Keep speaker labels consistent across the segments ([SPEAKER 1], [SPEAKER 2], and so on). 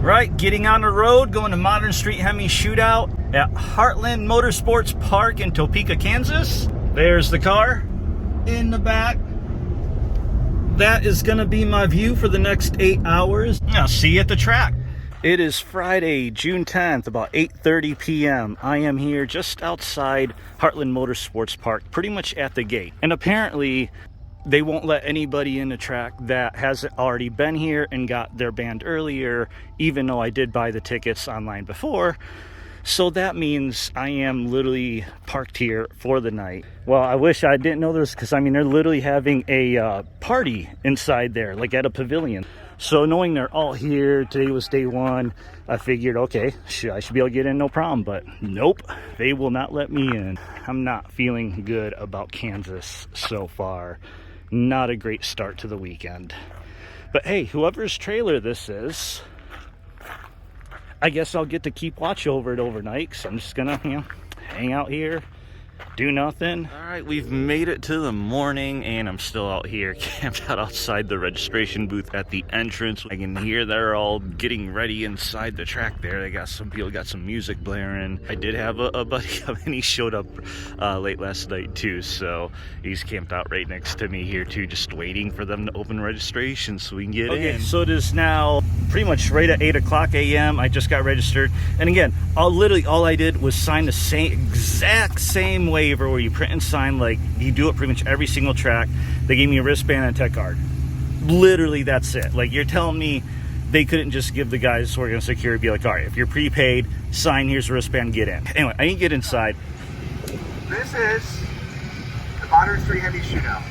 [SPEAKER 1] Right, getting on the road, going to Modern Street HEMI Shootout at Heartland Motorsports Park in Topeka, Kansas. There's the car in the back. That is going to be my view for the next 8 hours. I'll see you at the track. It is Friday, June 10th, about 8:30 p.m. I am here just outside Heartland Motorsports Park, pretty much at the gate. And apparently, they won't let anybody in the track that hasn't already been here and got their band earlier, even though I did buy the tickets online before. So that means I am literally parked here for the night. Well, I wish I didn't know this, because I mean, they're literally having a party inside there, like at a pavilion. So knowing they're all here, today was day one, I figured, okay, I should be able to get in, no problem. But nope, they will not let me in. I'm not feeling good about Kansas so far. Not a great start to the weekend. But hey, whoever's trailer this is, I guess I'll get to keep watch over it overnight, because I'm just gonna, hang out here, do nothing. All right, we've made it to the morning, and I'm still out here camped out outside the registration booth at the entrance. I can hear they're all getting ready inside the track there. They got some people, got some music blaring. I did have a buddy come and he showed up late last night too, so he's camped out right next to me here too, just waiting for them to open registration so we can get in. Okay, so it is now pretty much right at 8 o'clock a.m. I just got registered, and again, literally all I did was sign the exact same waiver where you print and sign like you do it pretty much every single track. They gave me a wristband and a tech card. Literally, that's it. Like, you're telling me they couldn't just give the guys working on security, be like, all right, if you're prepaid, sign, here's a wristband, get in. Anyway, I need to get inside.
[SPEAKER 2] This is the Modern Street HEMI Shootout.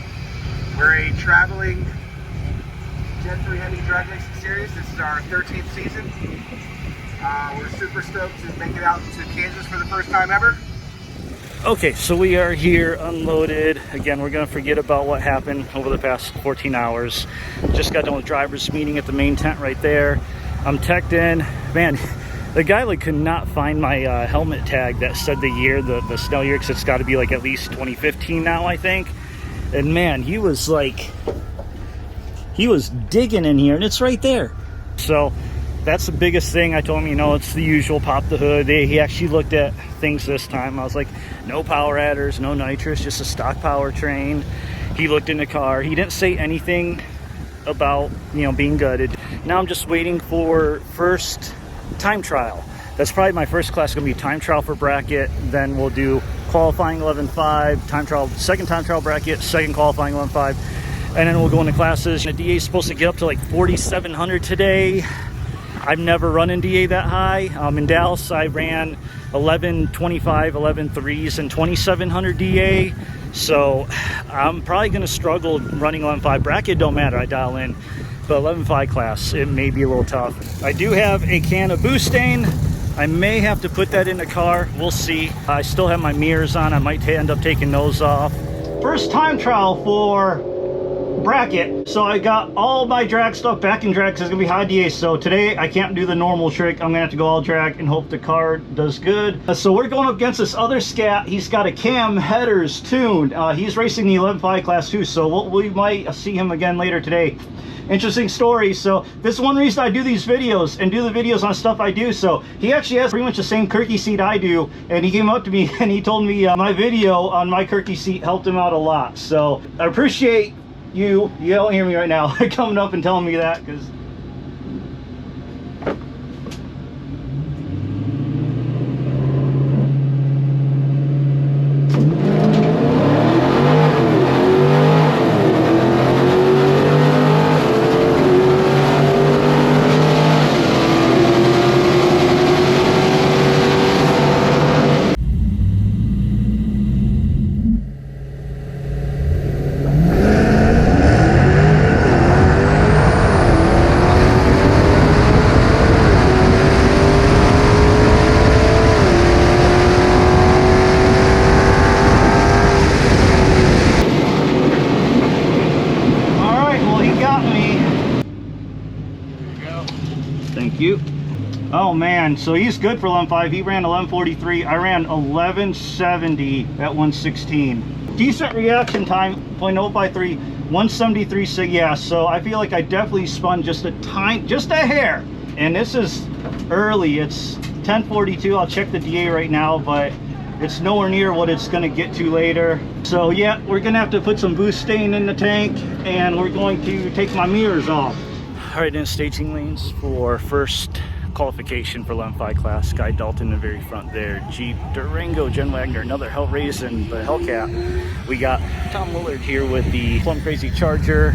[SPEAKER 2] We're a traveling Gen 3 HEMI drag racing series. This is our 13th season. We're super stoked to make it out to Kansas for the first time ever.
[SPEAKER 1] Okay, so we are here unloaded. Again, we're gonna forget about what happened over the past 14 hours. Just got done with driver's meeting at the main tent right there. I'm teched in. Man, the guy like could not find my helmet tag that said the year, the snow year, because it's got to be like at least 2015 now, I think. And man, he was digging in here, and it's right there. So that's the biggest thing. I told him, it's the usual, pop the hood. He actually looked at things this time. I was like, no power adders, no nitrous, just a stock powertrain. He looked in the car. He didn't say anything about, being gutted. Now I'm just waiting for first time trial. That's probably my first class, gonna be time trial for bracket. Then we'll do qualifying 11.5, time trial, second time trial bracket, second qualifying 11.5, and then we'll go into classes. The DA is supposed to get up to like 4,700 today. I've never run in DA that high. In Dallas, I ran 11.25, 11.3s, and 2,700 DA. So I'm probably going to struggle running 11.5. Bracket don't matter, I dial in. But 11.5 class, it may be a little tough. I do have a can of Boostane. I may have to put that in the car. We'll see. I still have my mirrors on. I might end up taking those off. First time trial for bracket. So I got all my drag stuff back in drag because it's gonna be high DA. So today I can't do the normal trick. I'm gonna have to go all drag and hope the car does good. So we're going up against this other scat. He's got a cam headers tuned. He's racing the 11.5 class too, so we might see him again later today. Interesting story. So this is one reason I do these videos and do the videos on stuff I do. So he actually has pretty much the same Kirky seat I do, and he came up to me and he told me my video on my Kirky seat helped him out a lot. So I appreciate you don't hear me right now coming up and telling me that, because thank you. Oh man, so he's good for 11.5. He ran 11.43. I ran 11.70 at 116. Decent reaction time, 0.0 by 3, 173 sig. Yeah, so I feel like I definitely spun just a hair And this is early. It's 10:42. I'll check the DA right now, but it's nowhere near what it's going to get to later. So yeah, we're going to have to put some boost stain in the tank, and we're going to take my mirrors off. All right, in staging lanes for first qualification for 11.5 class. Sky Dalton in the very front there. Jeep Durango, Jen Wagner, another Hellraise and the Hellcat. We got Tom Willard here with the Plum Crazy Charger,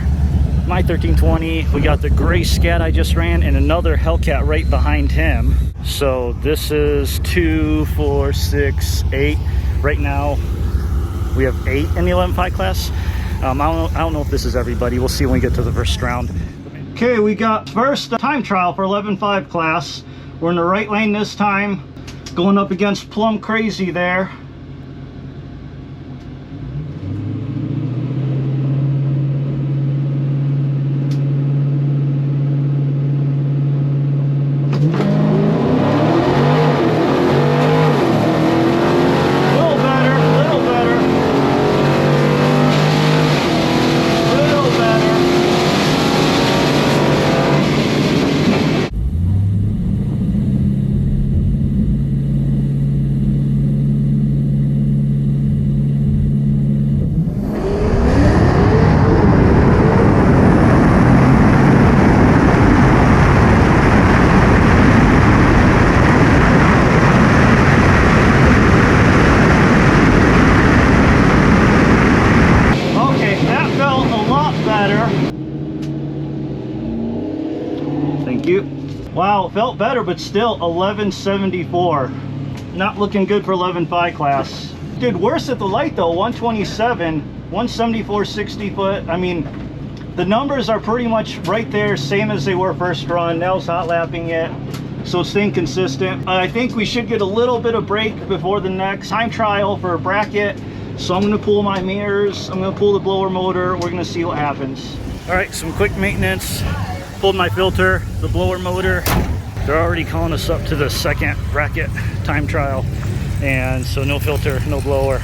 [SPEAKER 1] my 1320. We got the gray Scat I just ran, and another Hellcat right behind him. So this is 2, 4, 6, 8. Right now we have 8 in the 11.5 class. I don't know if this is everybody. We'll see when we get to the first round. Okay, we got first time trial for 11.5 class. We're in the right lane this time, going up against Plum Crazy there. Wow, felt better, but still 1174. Not looking good for 11.5 class. Did worse at the light though, 127, 174 60 foot. I mean, the numbers are pretty much right there, same as they were first run. Nell's hot lapping it, so staying consistent. I think we should get a little bit of break before the next time trial for a bracket. So I'm gonna pull my mirrors, I'm gonna pull the blower motor, we're gonna see what happens. All right, some quick maintenance. Pulled my filter, the blower motor. They're already calling us up to the second bracket time trial. And so no filter, no blower.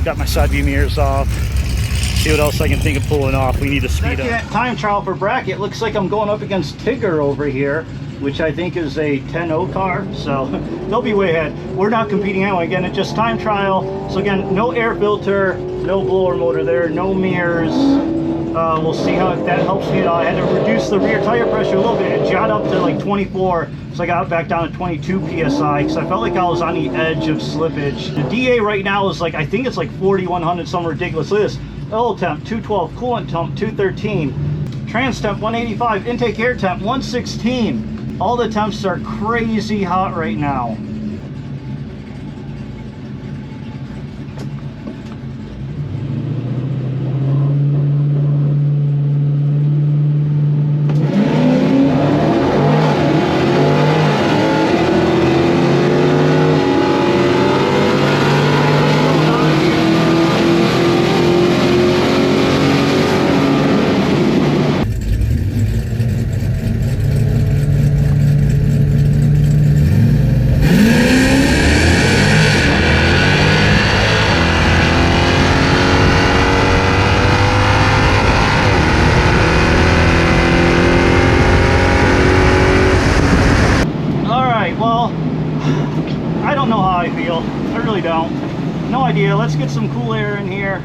[SPEAKER 1] Got my side view mirrors off. See what else I can think of pulling off. We need to speed up. Second time trial for bracket. Looks like I'm going up against Tigger over here, which I think is a 10.0 car. So they'll be way ahead. We're not competing anyway. Again, it's just time trial. So again, no air filter, no blower motor there, no mirrors. We'll see how that helps me. I had to reduce the rear tire pressure a little bit. It shot up to like 24, so I got back down to 22 psi because I felt like I was on the edge of slippage. The DA right now is like, I think it's like 4,100, some ridiculous. Look at this. Oil temp 212, coolant temp 213, trans temp 185, intake air temp 116. All the temps are crazy hot right now. No idea. Let's get some cool air in here.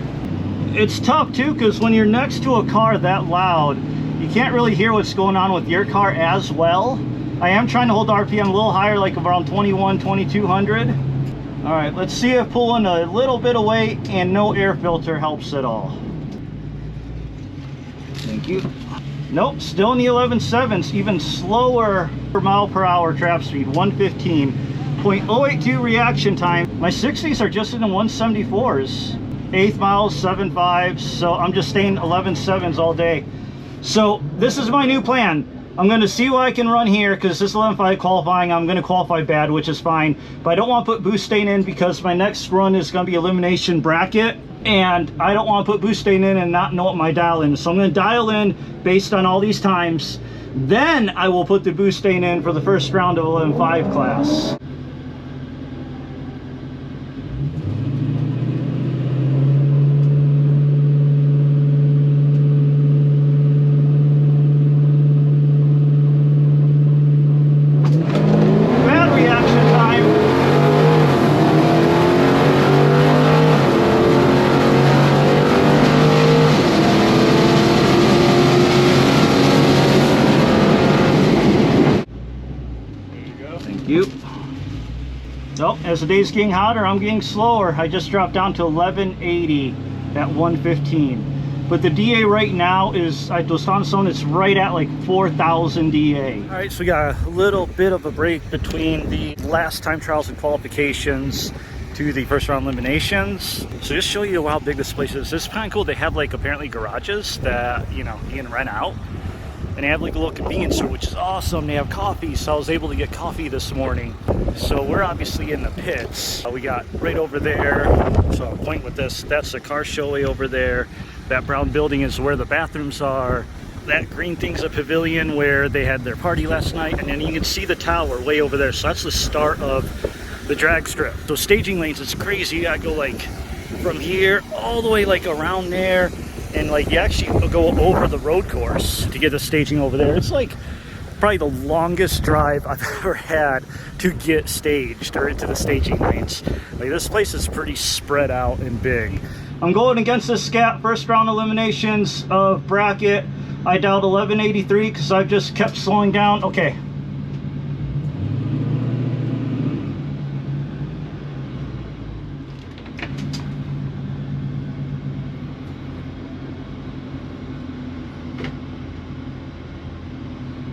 [SPEAKER 1] It's tough too because when you're next to a car that loud, you can't really hear what's going on with your car as well. I am trying to hold the RPM a little higher, like around 21, 2200. All right, let's see if pulling a little bit of weight and no air filter helps at all. Thank you. Nope, still in the 11.7s, even slower per mile per hour trap speed, 115. 0.082 reaction time. My 60s are just in the 174s. 8th miles, 7.5s, so I'm just staying 11.7s all day. So this is my new plan. I'm going to see what I can run here because this 11.5 qualifying, I'm going to qualify bad, which is fine. But I don't want to put boost stain in because my next run is going to be elimination bracket. And I don't want to put boost stain in and not know what my dial in is. So I'm going to dial in based on all these times. Then I will put the boost stain in for the first round of 11.5 class. Thank you. So, as the day's getting hotter, I'm getting slower. I just dropped down to 1180 at 115. But the DA right now is, I was on someone, it's right at like 4,000 DA. All right, so we got a little bit of a break between the last time trials and qualifications to the first round eliminations. So just show you how big this place is. This is kind of cool. They have like apparently garages that, you know, you can rent out. And they have like a little convenience store, which is awesome. They have coffee, so I was able to get coffee this morning. So we're obviously in the pits. We got right over there, so I'll point with this, that's the car show way over there. That brown building is where the bathrooms are. That green thing's a pavilion where they had their party last night. And then you can see the tower way over there. So that's the start of the drag strip. So staging lanes, it's crazy. You gotta go like from here all the way like around there. And like you actually go over the road course to get the staging over there. It's like probably the longest drive I've ever had to get staged or into the staging lanes. Like this place is pretty spread out and big. I'm going against this scat first round eliminations of bracket. I dialed 1183 because I've just kept slowing down. Okay.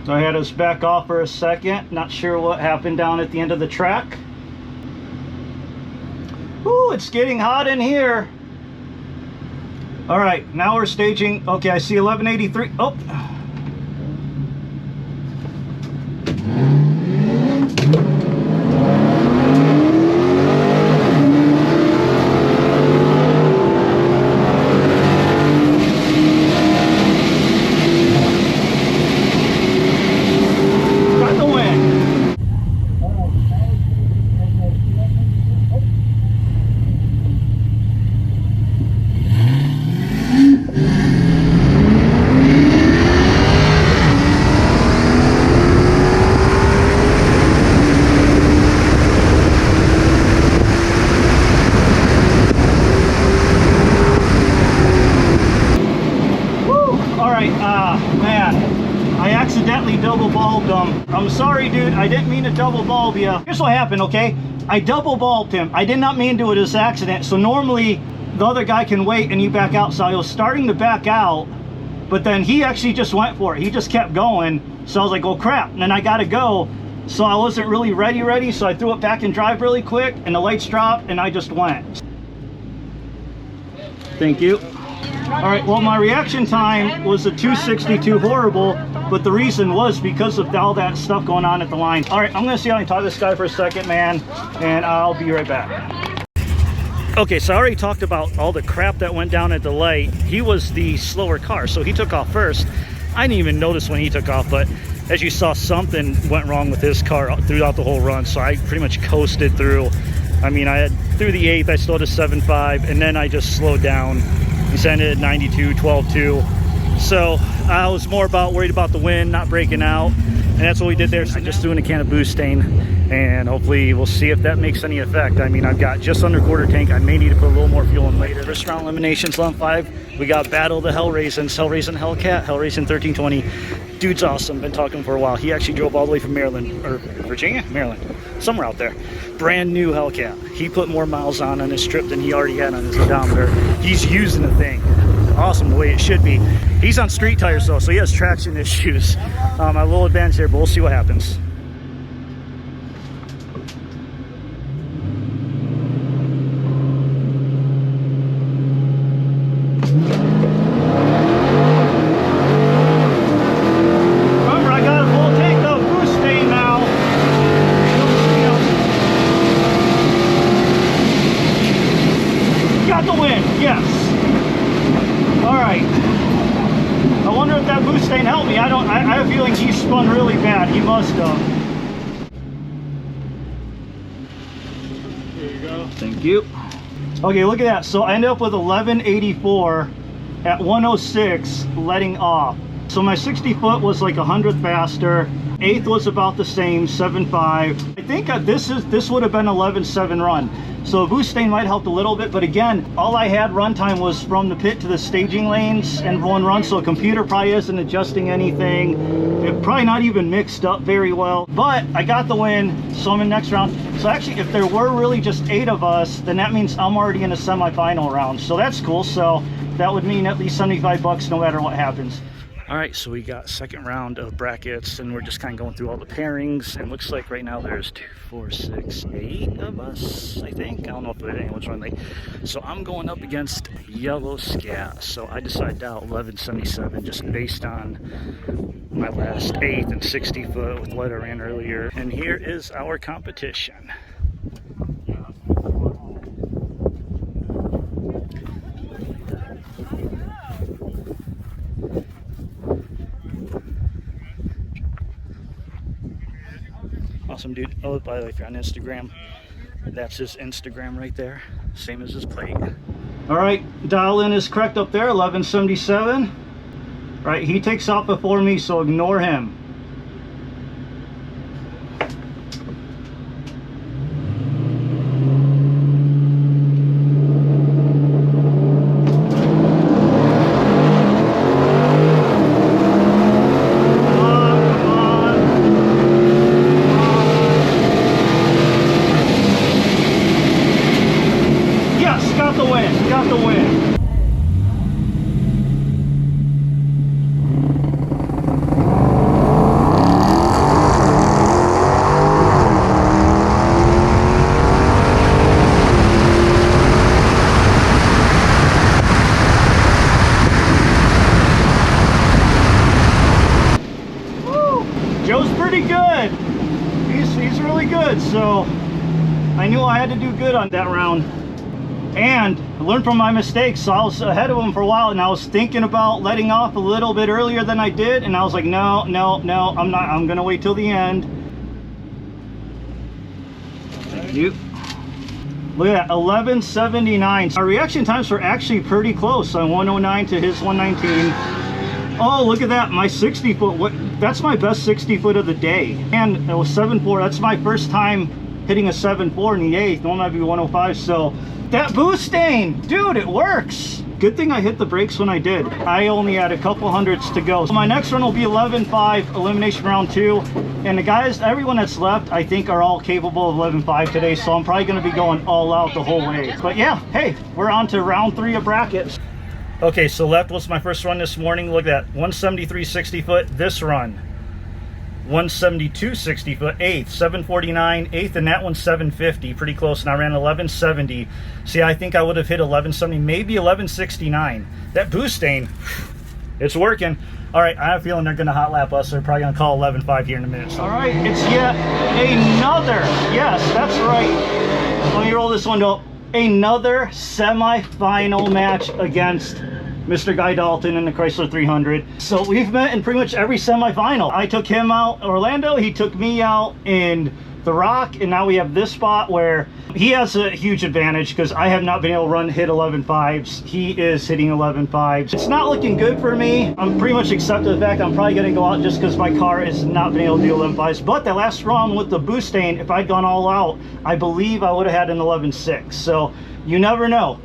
[SPEAKER 1] So I had us back off for a second. Not sure what happened down at the end of the track. Ooh, it's getting hot in here. All right, now we're staging. Okay, I see 1183. Oh. Double bulbed him. I'm sorry, dude. I didn't mean to double bulb you. Here's what happened, okay? I double bulbed him. I did not mean to do it as an accident. So normally the other guy can wait and you back out. So I was starting to back out, but then he actually just went for it. He just kept going. So I was like, oh crap. And then I got to go. So I wasn't really ready. So I threw it back in drive really quick and the lights dropped and I just went. Thank you. All right, well, my reaction time was a 262 horrible, but the reason was because of all that stuff going on at the line. All right, I'm gonna see how I can talk to this guy for a second, man, and I'll be right back. Okay, so I already talked about all the crap that went down at the light. He was the slower car, so he took off first. I didn't even notice when he took off, but as you saw, something went wrong with his car throughout the whole run, so I pretty much coasted through. I mean, I had through the 8th, I still had a 7.5, and then I just slowed down. He sent it at 92, 12.2. So I was more worried about the wind, not breaking out. And that's what we did there. So just doing a can of boostane, and hopefully we'll see if that makes any effect. I mean, I've got just under quarter tank. I may need to put a little more fuel in later. First round eliminations on 5. We got Battle of the Hellraisins, Hellraisin Hellcat, Hellraisin 1320. Dude's awesome. Been talking for a while. He actually drove all the way from Maryland, or Virginia? Maryland. Somewhere out there. Brand new Hellcat. He put more miles on his trip than he already had on his odometer. He's using the thing. Awesome, the way it should be. He's on street tires though, so he has traction issues. A little advantage there, but we'll see what happens. Remember, I got a full tank of boostane now. Got the win, yes. All right. I wonder if that boostane helped me. I have a feeling he spun really bad. He must have. There you go. Thank you. Okay, look at that. So I ended up with 1184 at 106 letting off. So my 60 foot was like 100th faster. 8th was about the same, 7.5. I think this would have been 11.7 run. So boost stain might help a little bit, but again, all I had run time was from the pit to the staging lanes and one run, so a computer probably isn't adjusting anything. It probably not even mixed up very well, but I got the win, so I'm in next round. So actually, if there were really just 8 of us, then that means I'm already in a semifinal round, so that's cool. So that would mean at least 75 bucks no matter what happens. All right, so we got second round of brackets, and we're just kind of going through all the pairings, and looks like right now there's 2, 4, 6, 8 of us, I think. I don't know if anyone's running late. So I'm going up against Yellow Scat, so I decided out 1177 just based on my last 8th and 60 foot with what I ran earlier. And here is our competition. Awesome dude. Oh, by the way, if you're on Instagram, that's his Instagram right there, same as his plate. All right, dial in is correct up there, 1177. Right, he takes off before me, so ignore him. Joe's pretty good. He's really good, so I knew I had to do good on that round. And I learned from my mistakes, so I was ahead of him for a while, and I was thinking about letting off a little bit earlier than I did, and I was like, no, I'm not. I'm gonna wait till the end. Yep. Look at that, 1179. Our reaction times were actually pretty close on 109 to his 119. Oh, look at that, my 60 foot, that's my best 60 foot of the day. And it was 7.4, that's my first time hitting a 7.4 in the 8th, normally I'd be 105, so that boost stain, dude, it works. Good thing I hit the brakes when I did. I only had a couple hundredths to go. So my next run will be 11.5, elimination round 2. And the guys, everyone that's left, I think are all capable of 11.5 today, so I'm probably gonna be going all out the whole way. But yeah, hey, we're on to round 3 of brackets. Okay, so left was my first run this morning. Look at that, 173 60 foot. This run, 172 60 foot, 8th, 749, 8th, and that one's 750, pretty close. And I ran 1170. See, I think I would have hit 1170, maybe 1169. That boost stain, it's working. All right, I have a feeling they're going to hot lap us. They're probably going to call 11.5 here in a minute. So. All right, it's yet another, yes, that's right. Let me roll this one up. Another semi-final match against Mr. Guy Dalton in the Chrysler 300. So we've met in pretty much every semi-final. I took him out Orlando, he took me out in the Rock, and now we have this spot where he has a huge advantage because I have not been able to hit 11.5s. He is hitting 11.5s. It's not looking good for me. I'm pretty much accepted the fact I'm probably going to go out just because my car is not been able to do 11.5s. But that last run with the boost stain, if I'd gone all out, I believe I would have had an 11.6. So you never know.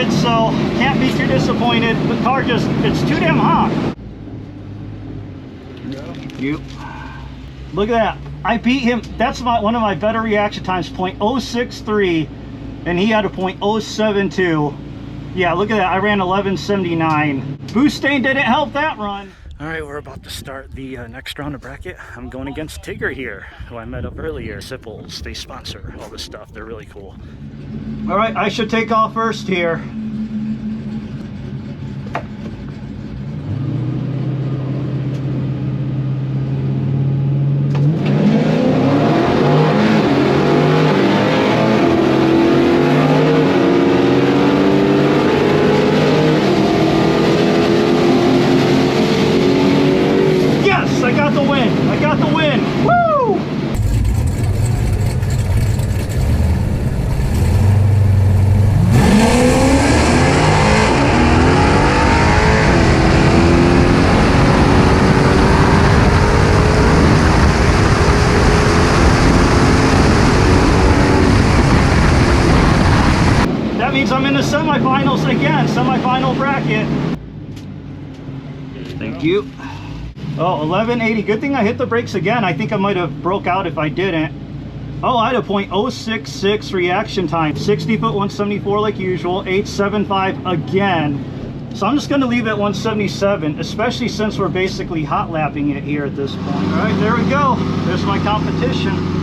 [SPEAKER 1] So can't be too disappointed. The car just, it's too damn hot. Yep. Look at that. I beat him. That's one of my better reaction times, 0.063, and he had a 0.072. Yeah, look at that. I ran 1179. Boost stain didn't help that run. All right, we're about to start the next round of bracket. I'm going against Tigger here, who I met up earlier. Sipples, they sponsor all this stuff. They're really cool. All right, I should take off first here. I'm in the semifinals again, semifinal bracket. Thank you. Oh, 1180. Good thing I hit the brakes again. I think I might have broke out if I didn't. Oh, I had a .066 reaction time. 60 foot 174 like usual. 875 again. So I'm just going to leave it at 177, especially since we're basically hot lapping it here at this point. All right, there we go. There's my competition.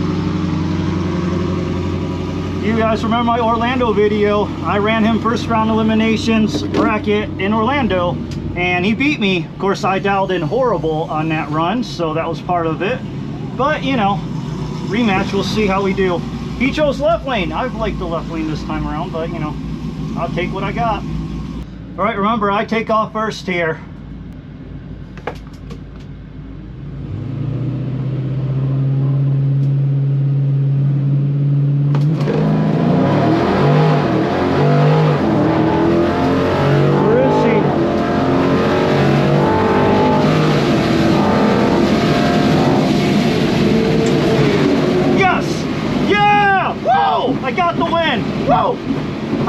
[SPEAKER 1] You guys remember my Orlando video? I ran him first round eliminations bracket in Orlando and he beat me. Of course, I dialed in horrible on that run, so that was part of it. But you know, rematch, we'll see how we do. He chose left lane. I've liked the left lane this time around, but you know, I'll take what I got. All right, remember, I take off first here.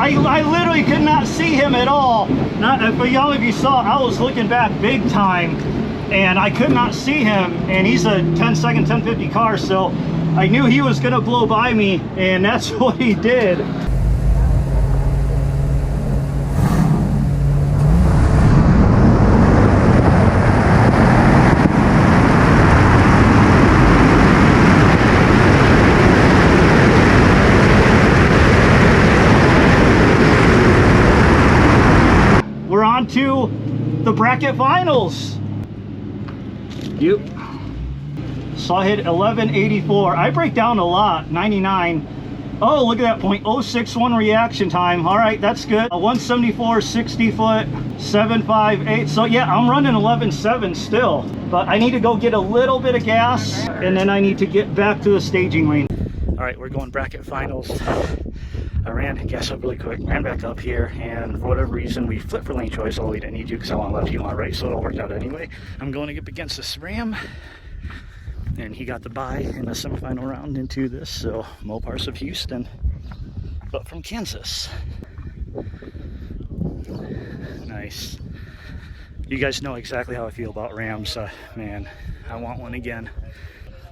[SPEAKER 1] I literally could not see him at all. For y'all, if you saw, I was looking back big time and I could not see him, and he's a 10-second 1050 car, so I knew he was gonna blow by me, and that's what he did. To the bracket finals. Yep. So I hit 1184. I break down a lot. 99. Oh, look at that point. 061 reaction time. All right, that's good. 174, 60 foot, 758. So yeah, I'm running 11.7 still, but I need to go get a little bit of gas and then I need to get back to the staging lane. All right, we're going bracket finals. I ran gas up really quick, ran back up here, and for whatever reason we flipped for lane choice, although we didn't need to because I want left, you want right, so it all worked out anyway. I'm going to up against this Ram, and he got the bye in the semifinal round into this, so Mopars of Houston, but from Kansas. Nice. You guys know exactly how I feel about Rams. Man, I want one again.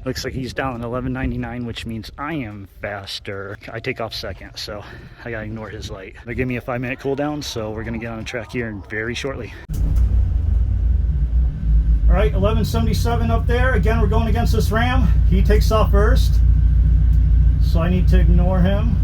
[SPEAKER 1] Looks like he's down at 11.99, which means I am faster. I take off second, so I gotta ignore his light. They give me a 5-minute cooldown, so we're gonna get on the track here very shortly. All right, 11.77 up there. Again, we're going against this Ram. He takes off first, so I need to ignore him.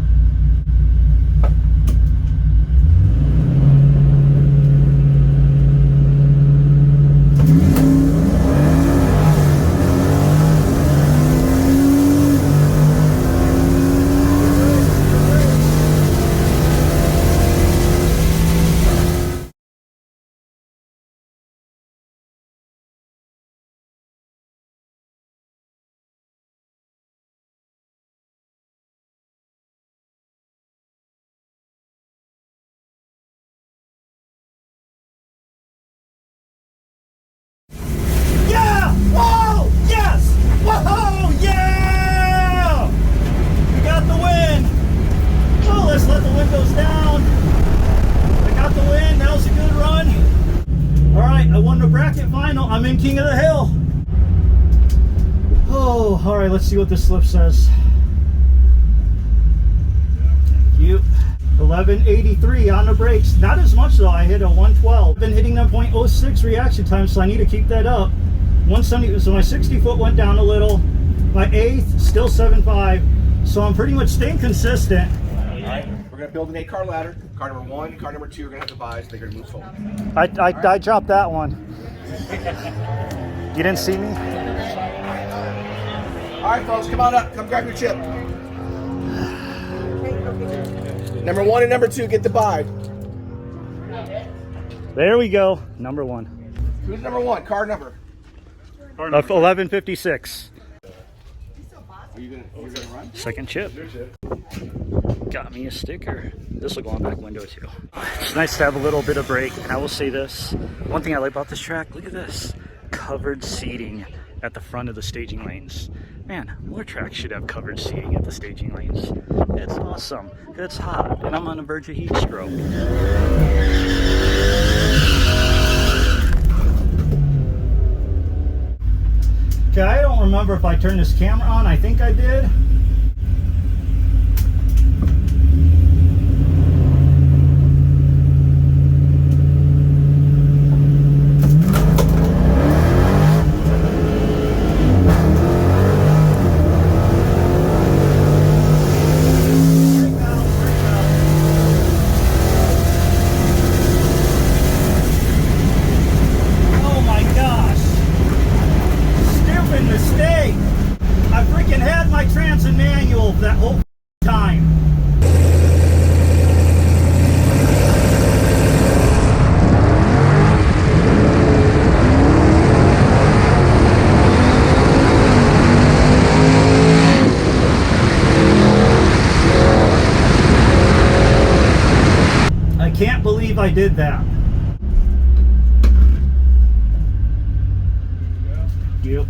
[SPEAKER 1] I'm in King of the Hill. Oh, all right, let's see what this slip says. Thank you. 1183 on the brakes. Not as much though. I hit a 112. Been hitting them .06 reaction time, so I need to keep that up. 170. So my 60 foot went down a little. My eighth still 7.5. So I'm pretty much staying consistent.
[SPEAKER 2] All right, we're gonna build an 8-car ladder. Car number 1, car number 2 are gonna have to buy, so they're gonna move forward.
[SPEAKER 1] I dropped that one. You didn't see me?
[SPEAKER 2] All right, folks, come on up. Come grab your chip. Number 1 and number 2 get the buy.
[SPEAKER 1] There we go. Number 1.
[SPEAKER 2] Who's number 1? Car number.
[SPEAKER 1] 1156.
[SPEAKER 2] Are you gonna run?
[SPEAKER 1] Second chip. Got me a sticker. This will go on back window too. It's nice to have a little bit of break. And I will say this. One thing I like about this track, look at this. Covered seating at the front of the staging lanes. Man, more tracks should have covered seating at the staging lanes. It's awesome. It's hot, and I'm on the verge of heat stroke. Okay, I don't remember if I turned this camera on. I think I did. Mistake. I freaking had my trans and manual that whole time. I can't believe I did that. Yep.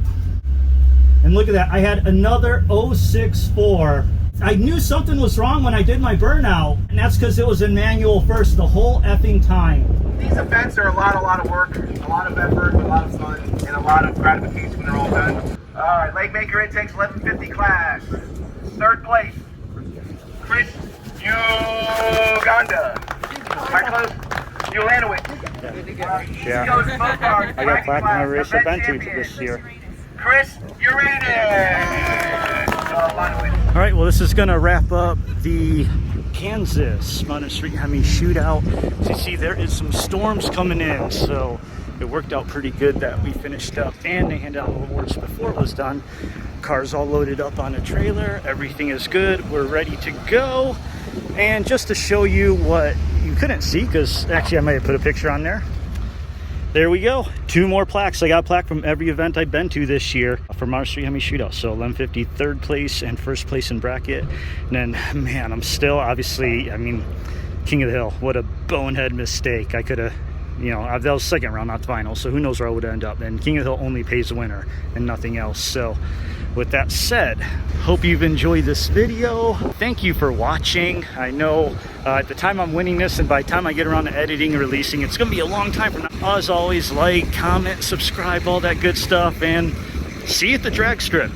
[SPEAKER 1] And look at that, I had another 064. I knew something was wrong when I did my burnout, and that's because it was in manual first the whole effing time.
[SPEAKER 2] These events are a lot of work, a lot of effort, a lot of fun, and a lot of gratification when they're all done. All right, leg maker intakes 1150 class. Third place, Chris Uganda. Right close, Ulanowicz.
[SPEAKER 1] Yeah. I got plaque on my race event this year.
[SPEAKER 2] Chris, you're ready
[SPEAKER 1] All right, well, this is going to wrap up the Kansas Modern Street HEMI Shootout. As you see, there is some storms coming in, so it worked out pretty good that we finished up and they handed out awards before it was done. Cars all loaded up on a trailer. Everything is good. We're ready to go. And just to show you what you couldn't see, because actually I might have put a picture on there. There we go. 2 more plaques. I got a plaque from every event I've been to this year for Modern Street HEMI Shootout. So 1150 third place and first place in bracket. And then, man, I'm still obviously, I mean, King of the Hill. What a bonehead mistake. I could have, you know, that was second round, not final. So who knows where I would end up. And King of the Hill only pays the winner and nothing else. So with that said, hope you've enjoyed this video. Thank you for watching. I know at the time I'm winning this and by the time I get around to editing and releasing, it's gonna be a long time from now. As always, like, comment, subscribe, all that good stuff, and see you at the drag strip.